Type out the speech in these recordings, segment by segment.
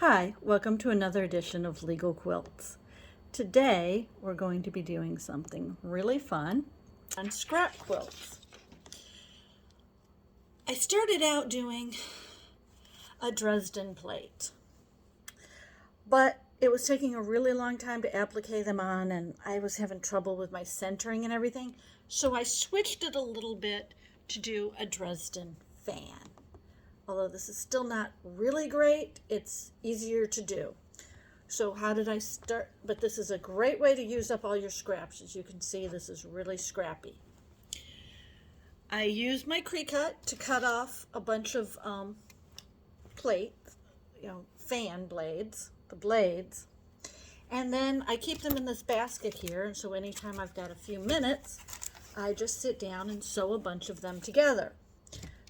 Hi, welcome to another edition of Legal Quilts. Today we're going to be doing something really fun on scrap quilts. I started out doing a Dresden plate, but it was taking a really long time to applique them on and I was having trouble with my centering and everything, so I switched it a little bit to do a Dresden fan. Although this is still not really great, it's easier to do. So how did I start? But this is a great way to use up all your scraps. As you can see, this is really scrappy. I used my Cricut to cut off a bunch of plate, fan blades, the blades. And then I keep them in this basket here, and so anytime I've got a few minutes, I just sit down and sew a bunch of them together.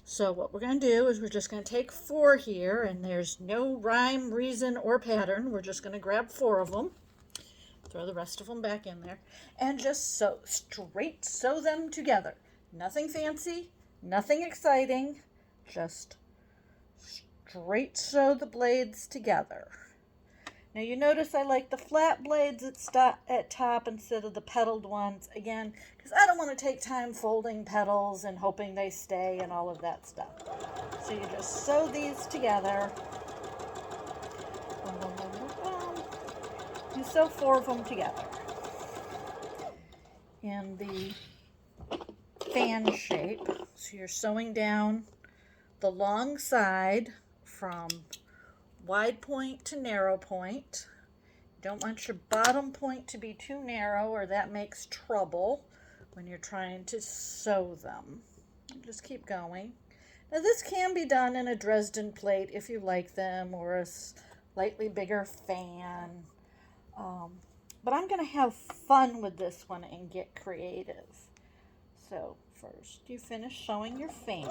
So what we're going to do is we're just going to take 4 here, and there's no rhyme, reason, or pattern. We're just going to grab 4 of them, throw the rest of them back in there, and just straight sew them together. Nothing fancy, nothing exciting, just straight sew the blades together. Now you notice I like the flat blades at top instead of the petaled ones, again, because I don't want to take time folding petals and hoping they stay and all of that stuff. So you just sew these together. Boom, boom, boom, boom, boom. You sew 4 of them together in the fan shape. So you're sewing down the long side from wide point to narrow point. You don't want your bottom point to be too narrow or that makes trouble when you're trying to sew them. Just keep going. Now this can be done in a Dresden plate if you like them, or a slightly bigger fan. But I'm going to have fun with this one and get creative. So first you finish sewing your fan.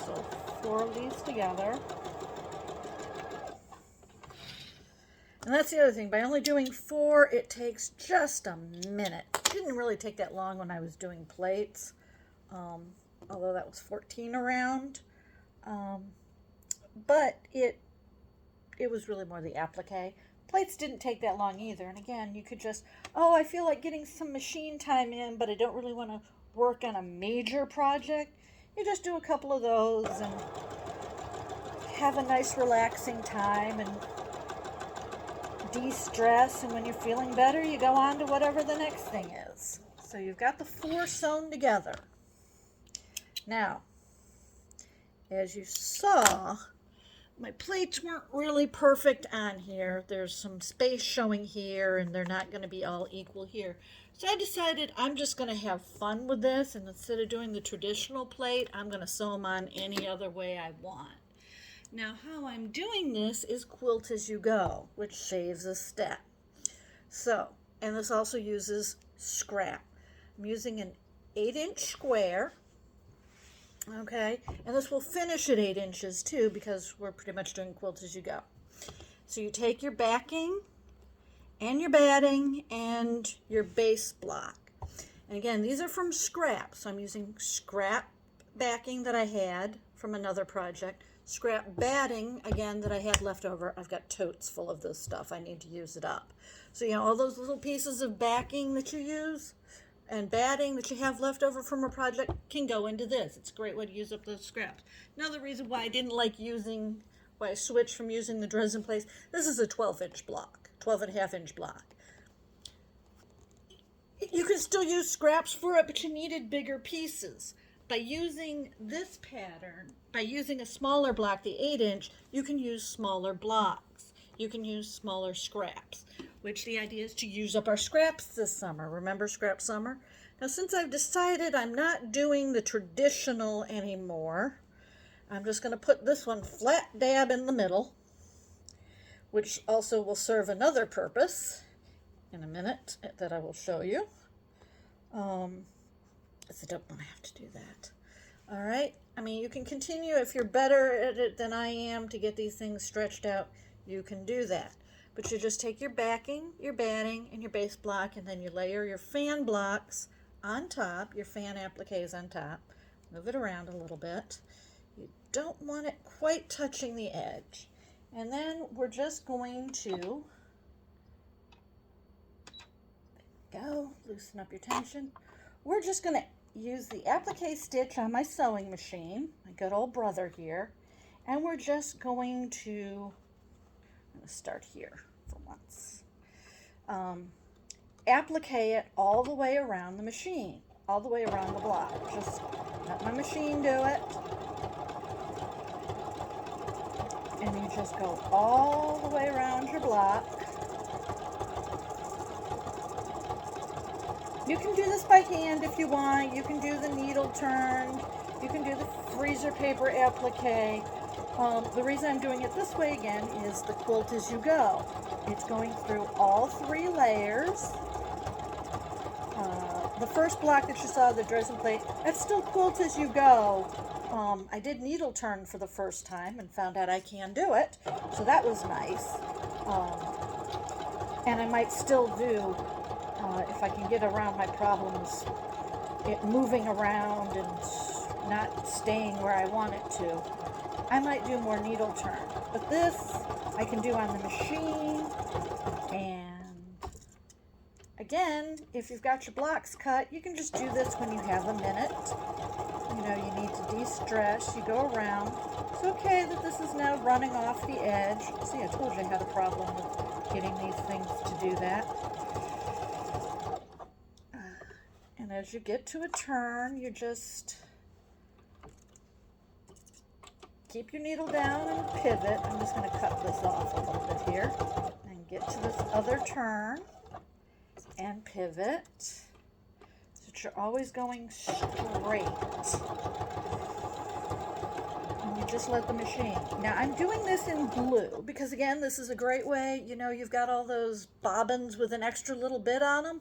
So 4 of these together. And that's the other thing. By only doing 4, it takes just a minute. It didn't really take that long when I was doing plates, although that was 14 around. But it was really more the applique. Plates didn't take that long either. And again, you could just, I feel like getting some machine time in, but I don't really want to work on a major project. You just do a couple of those and have a nice relaxing time and de-stress, and when you're feeling better you go on to whatever the next thing is. So you've got the 4 sewn together. Now, as you saw, my plates weren't really perfect on here. There's some space showing here and they're not going to be all equal here. So I decided I'm just going to have fun with this, and instead of doing the traditional plate, I'm going to sew them on any other way I want. Now how I'm doing this is quilt as you go, which saves a step. So, and this also uses scrap. I'm using an 8-inch square, okay, and this will finish at 8 inches too, because we're pretty much doing quilt as you go. So you take your backing and your batting and your base block. And again, these are from scrap, so I'm using scrap backing that I had from another project, scrap batting, again, that I had left over. I've got totes full of this stuff. I need to use it up. So, all those little pieces of backing that you use and batting that you have left over from a project can go into this. It's a great way to use up those scraps. Another reason why I switched from using the Dresden plates, this is a 12-inch block, 12.5-inch block. You can still use scraps for it, but you needed bigger pieces. By using this pattern, by using a smaller block, the 8-inch, you can use smaller blocks. You can use smaller scraps, which the idea is to use up our scraps this summer. Remember Scrap Summer? Now, since I've decided I'm not doing the traditional anymore, I'm just going to put this one flat dab in the middle, which also will serve another purpose in a minute that I will show you. I don't want to have to do that. All right. I mean, you can continue if you're better at it than I am to get these things stretched out. You can do that. But you just take your backing, your batting, and your base block, and then you layer your fan blocks on top, your fan appliques on top, Move it around a little bit. You don't want it quite touching the edge. And then we're just going to go, loosen up your tension. We're just going to use the applique stitch on my sewing machine, my good old brother here, and we're just going to, I'm going to start here for once. Applique it all the way around the machine, all the way around the block. Just let my machine do it. And you just go all the way around your block. You can do this by hand if you want. You can do the needle turn. You can do the freezer paper applique. The reason I'm doing it this way again is the quilt as you go. It's going through all 3 layers. The first block that you saw, the dresden plate, that's still quilt as you go. I did needle turn for the first time and found out I can do it, so that was nice. And I might still do, if I can get around my problems, it moving around and not staying where I want it to, I might do more needle turn. But this I can do on the machine. And again, if you've got your blocks cut, you can just do this when you have a minute. You know, you need to de-stress, you go around. It's okay that this is now running off the edge. See, I told you I had a problem with getting these things to do that. And as you get to a turn, you just keep your needle down and pivot. I'm just going to cut this off a little bit here and get to this other turn and pivot. You're always going straight. And you just let the machine. Now I'm doing this in blue because again, this is a great way, you know, you've got all those bobbins with an extra little bit on them.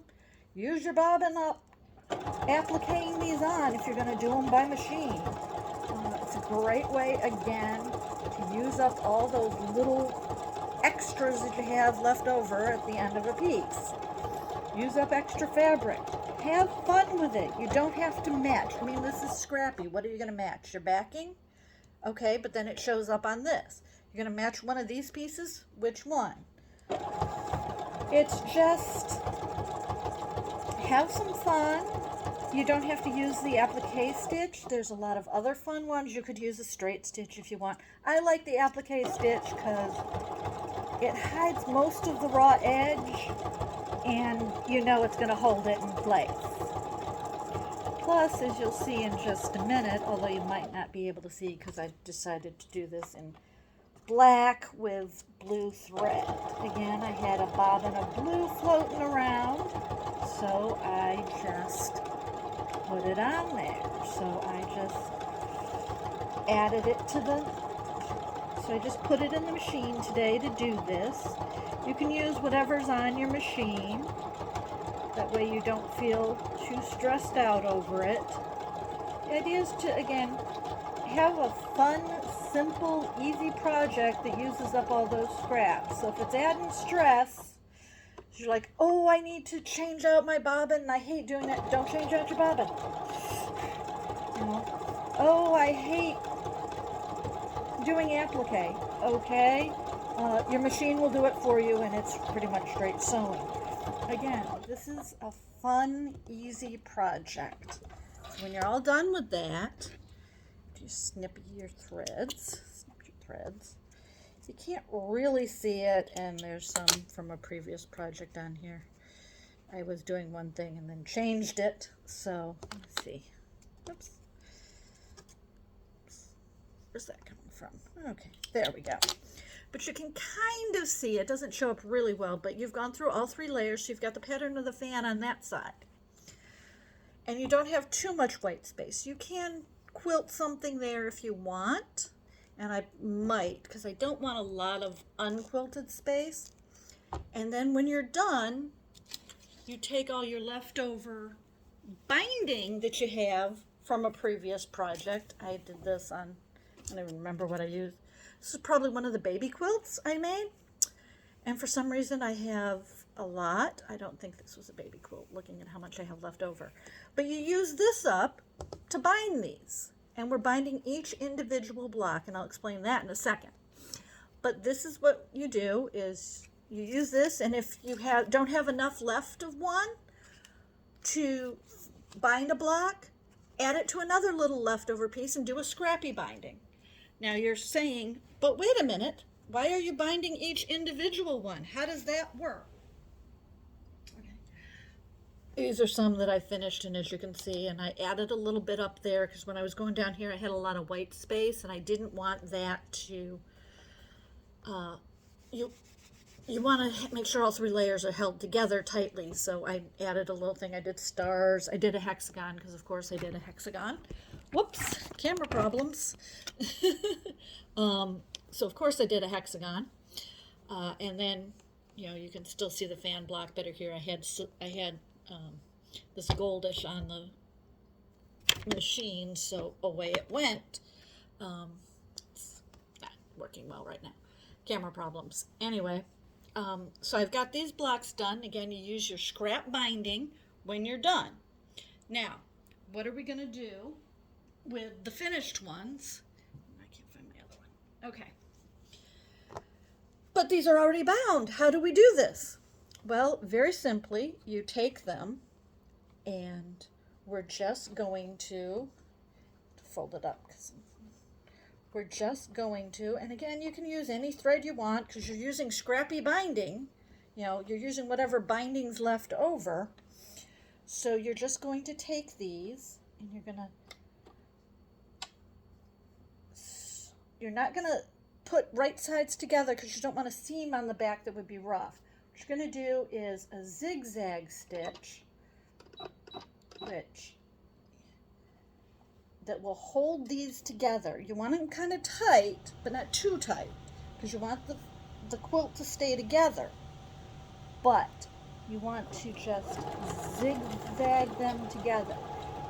Use your bobbin up, appliquing these on if you're going to do them by machine. It's a great way, again, to use up all those little extras that you have left over at the end of a piece. Use up extra fabric. Have fun with it. You don't have to match. I mean, this is scrappy. What are you going to match? Your backing? Okay, but then it shows up on this. You're going to match one of these pieces? Which one? It's just have some fun. You don't have to use the applique stitch. There's a lot of other fun ones. You could use a straight stitch if you want. I like the applique stitch because it hides most of the raw edge, and you know it's going to hold it in place. Plus, as you'll see in just a minute, although you might not be able to see because I decided to do this in black with blue thread. Again, I had a bobbin of blue floating around, so I just put it on there. So I just added it to the, so I just put it in the machine today to do this. You can use whatever's on your machine. That way you don't feel too stressed out over it. The idea is to, again, have a fun, simple, easy project that uses up all those scraps. So if it's adding stress, you're like, oh, I need to change out my bobbin, and I hate doing that. Don't change out your bobbin. You know? Oh, I hate doing applique. Okay, your machine will do it for you, and it's pretty much straight sewing. Again, this is a fun, easy project. When you're all done with that, you snip your threads. You can't really see it, and there's some from a previous project on here. I was doing one thing and then changed it, so let's see. Oops. Where's that coming from? Okay, there we go. But you can kind of see, it doesn't show up really well, but you've gone through all 3 layers, so you've got the pattern of the fan on that side. And you don't have too much white space. You can quilt something there if you want, and I might, because I don't want a lot of unquilted space. And then when you're done, you take all your leftover binding that you have from a previous project. I did this on, I don't even remember what I used. This is probably one of the baby quilts I made. And for some reason I have a lot. I don't think this was a baby quilt, looking at how much I have left over. But you use this up to bind these. And we're binding each individual block, and I'll explain that in a second. But this is what you do, is you use this, and if you don't have enough left of one to bind a block, add it to another little leftover piece and do a scrappy binding. Now you're saying, but wait a minute, why are you binding each individual one? How does that work? Okay. These are some that I finished, and as you can see, and I added a little bit up there because when I was going down here I had a lot of white space, and I didn't want that to, you want to make sure all three layers are held together tightly, so I added a little thing. I did stars, I did a hexagon, because of course I did a hexagon. Whoops, camera problems. So of course I did a hexagon, and then, you know, you can still see the fan block better here. I had this goldish on the machine, so away it went. It's not working well right now. Camera problems. Anyway, so I've got these blocks done. Again, you use your scrap binding when you're done. Now, what are we going to do with the finished ones? I can't find my other one. Okay. But these are already bound. How do we do this? Well, very simply, you take them, and we're just going to fold it up. We're just going to, and again, you can use any thread you want because you're using scrappy binding. You know, you're using whatever binding's left over. So you're just going to take these, and you're not going to put right sides together because you don't want a seam on the back that would be rough. What you're going to do is a zigzag stitch, that will hold these together. You want them kind of tight, but not too tight, because you want the quilt to stay together. But you want to just zigzag them together.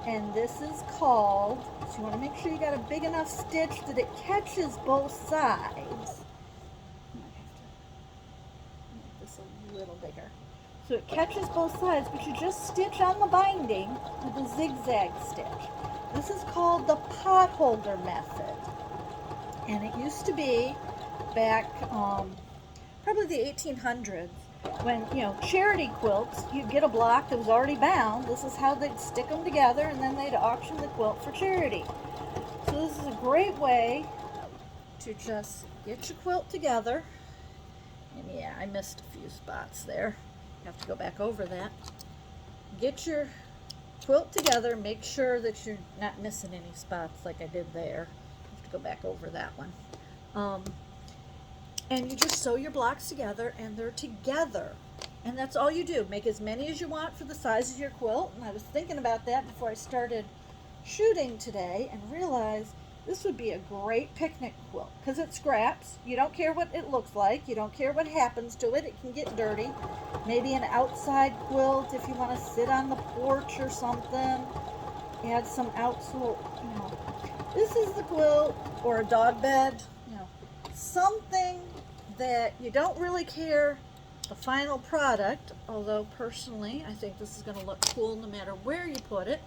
And this is called, so you want to make sure you got a big enough stitch that it catches both sides. I have to make this a little bigger. So it catches both sides, but you just stitch on the binding with a zigzag stitch. This is called the potholder method. And it used to be back probably the 1800s, when, you know, charity quilts, you'd get a block that was already bound. This is how they'd stick them together, and then they'd auction the quilt for charity. So this is a great way to just get your quilt together. And yeah, I missed a few spots there. You have to go back over that. Get your quilt together, make sure that you're not missing any spots like I did there. You have to go back over that one. And you just sew your blocks together, and they're together. And that's all you do. Make as many as you want for the size of your quilt. And I was thinking about that before I started shooting today, and realized this would be a great picnic quilt because it scraps. You don't care what it looks like. You don't care what happens to it. It can get dirty. Maybe an outside quilt if you want to sit on the porch or something. Add some outsole, you know. This is the quilt, or a dog bed, you know, something that you don't really care the final product, although personally I think this is going to look cool no matter where you put it.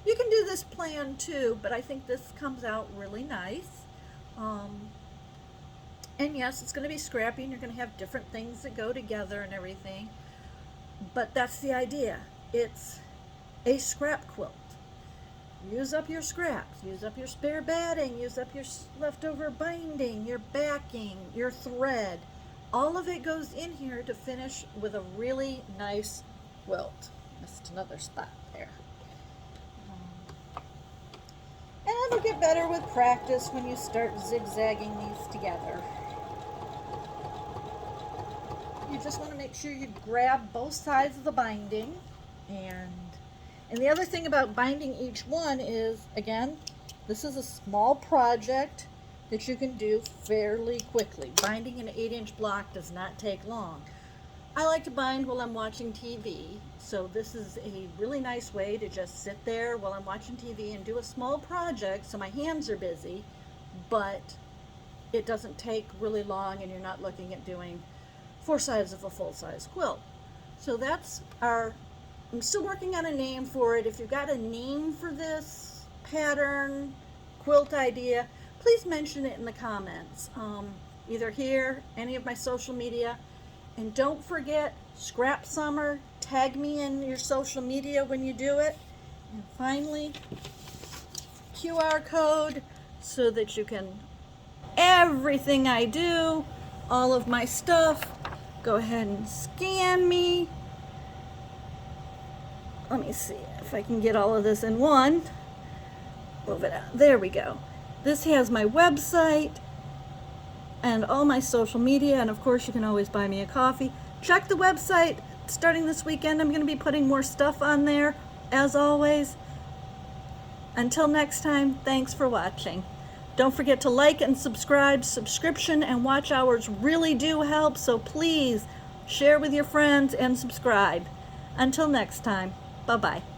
You can do this plan too, but I think this comes out really nice. And yes, it's going to be scrappy, and you're going to have different things that go together and everything. But that's the idea. It's a scrap quilt. Use up your scraps. Use up your spare batting. Use up your leftover binding, your backing, your thread. All of it goes in here to finish with a really nice quilt. Missed another spot there. And it'll get better with practice when you start zigzagging these together. You just want to make sure you grab both sides of the binding. And the other thing about binding each one is, again, this is a small project that you can do fairly quickly. Binding an 8-inch block does not take long. I like to bind while I'm watching TV, so this is a really nice way to just sit there while I'm watching TV and do a small project so my hands are busy, but it doesn't take really long and you're not looking at doing 4 sides of a full-size quilt. So that's I'm still working on a name for it. If you've got a name for this, pattern, quilt idea, please mention it in the comments, either here, any of my social media. And don't forget, Scrap Summer, tag me in your social media when you do it. And finally, QR code so that you can, everything I do, all of my stuff, go ahead and scan me. Let me see if I can get all of this in one. Move it out. There we go. This has my website and all my social media, and of course you can always buy me a coffee. Check the website. Starting this weekend, I'm going to be putting more stuff on there, as always. Until next time, thanks for watching. Don't forget to like and subscribe. Subscription and watch hours really do help, so please share with your friends and subscribe. Until next time, bye-bye.